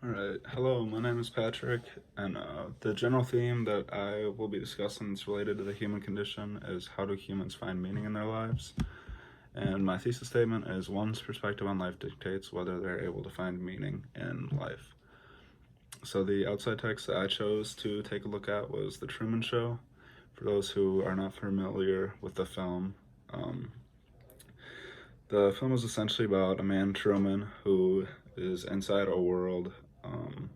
Alright, hello, my name is Patrick, and the general theme that I will be discussing that's related to the human condition is how do humans find meaning in their lives? And my thesis statement is one's perspective on life dictates whether they're able to find meaning in life. So the outside text that I chose to take a look at was The Truman Show. For those who are not familiar with um, the film is essentially about a man, Truman, who is inside a world, um,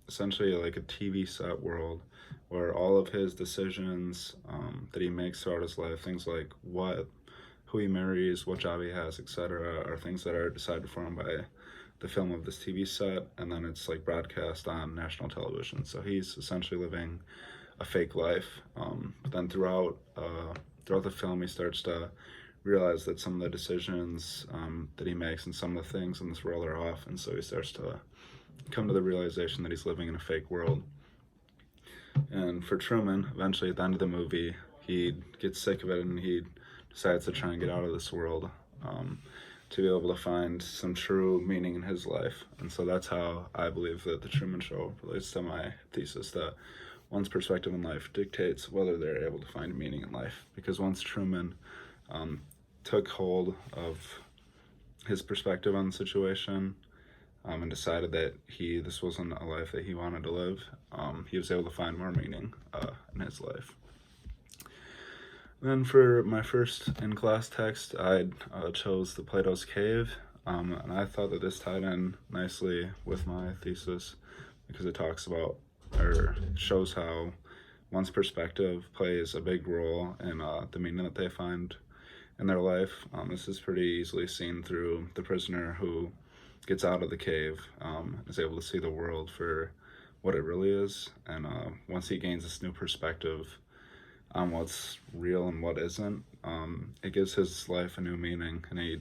essentially like a TV set world, where all of his decisions that he makes throughout his life, things like who he marries, what job he has, etc., are things that are decided for him by the film of this TV set, and then it's like broadcast on national television. So he's essentially living a fake life. But then throughout the film, he starts to realize that some of the decisions that he makes and some of the things in this world are off, and so he starts to come to the realization that he's living in a fake world. And for Truman, eventually at the end of the movie, he gets sick of it and he decides to try and get out of this world, to be able to find some true meaning in his life. And so that's how I believe that The Truman Show relates to my thesis, that one's perspective in life dictates whether they're able to find meaning in life. Because once Truman took hold of his perspective on the situation, and decided that this wasn't a life that he wanted to live, he was able to find more meaning in his life. Then for my first in-class text, I chose the Plato's Cave, and I thought that this tied in nicely with my thesis because it talks about, or shows how one's perspective plays a big role in the meaning that they find in their life. This is pretty easily seen through the prisoner who gets out of the cave, is able to see the world for what it really is, and once he gains this new perspective on what's real and what isn't, it gives his life a new meaning, and he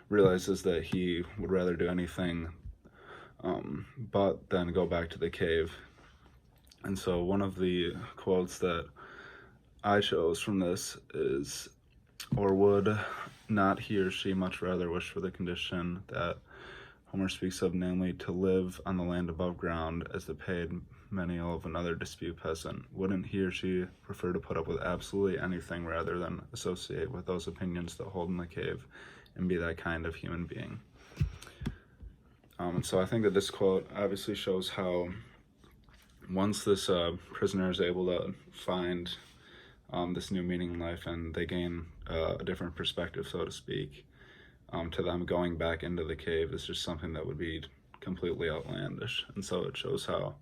realizes that he would rather do anything but then go back to the cave. And so one of the quotes that I chose from this is, "Or would not he or she much rather wish for the condition that Homer speaks of, namely, to live on the land above ground as the paid menial of another dispute peasant? Wouldn't he or she prefer to put up with absolutely anything rather than associate with those opinions that hold in the cave and be that kind of human being?" And so I think that this quote obviously shows how once this prisoner is able to find this new meaning in life and they gain a different perspective, so to speak, to them going back into the cave is just something that would be completely outlandish. And so it shows how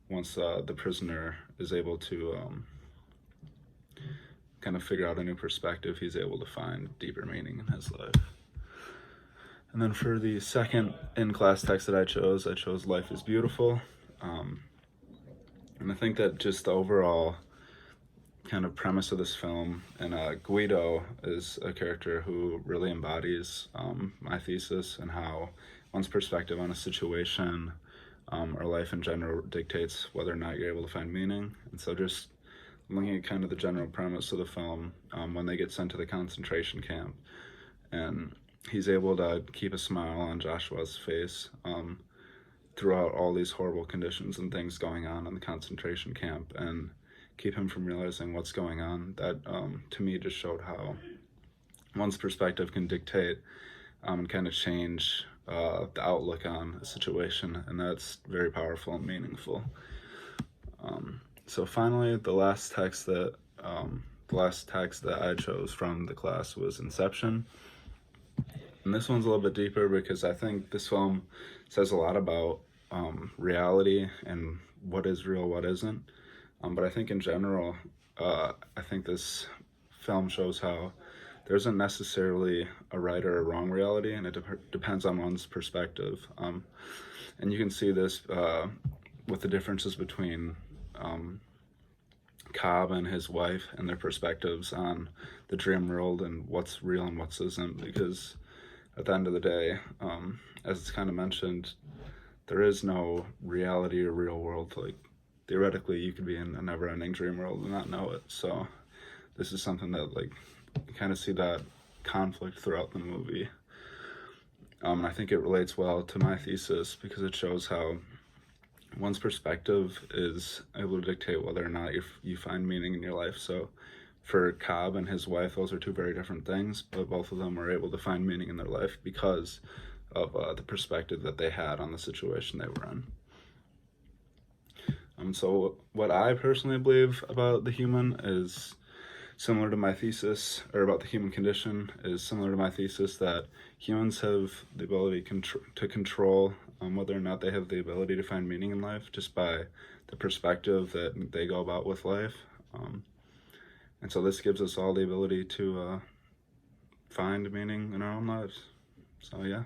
once the prisoner is able to kind of figure out a new perspective, he's able to find deeper meaning in his life. And then for the second in-class text that I chose Life is Beautiful. And I think that just the overall kind of premise of this film, and Guido is a character who really embodies my thesis, and how one's perspective on a situation or life in general dictates whether or not you're able to find meaning. And so just looking at kind of the general premise of the film, when they get sent to the concentration camp, and he's able to keep a smile on Joshua's face throughout all these horrible conditions and things going on in the concentration camp, and keep him from realizing what's going on. That to me just showed how one's perspective can dictate and kind of change the outlook on a situation, and that's very powerful and meaningful. So finally, the last text that I chose from the class was Inception. And this one's a little bit deeper because I think this film says a lot about reality and what is real, what isn't. But I think in general, I think this film shows how there isn't necessarily a right or a wrong reality, and it depends on one's perspective. And you can see this with the differences between Cobb and his wife and their perspectives on the dream world and what's real and what isn't, because at the end of the day, as it's kind of mentioned, there is no reality or real world. Like, theoretically, you could be in a never-ending dream world and not know it. So this is something that, like, you kind of see that conflict throughout the movie. And I think it relates well to my thesis because it shows how one's perspective is able to dictate whether or not you find meaning in your life. So for Cobb and his wife, those are two very different things, but both of them were able to find meaning in their life because of the perspective that they had on the situation they were in. So what I personally believe about the human is similar to my thesis, or about the human condition, is similar to my thesis that humans have the ability to control whether or not they have the ability to find meaning in life just by the perspective that they go about with life. And so this gives us all the ability to find meaning in our own lives. So yeah.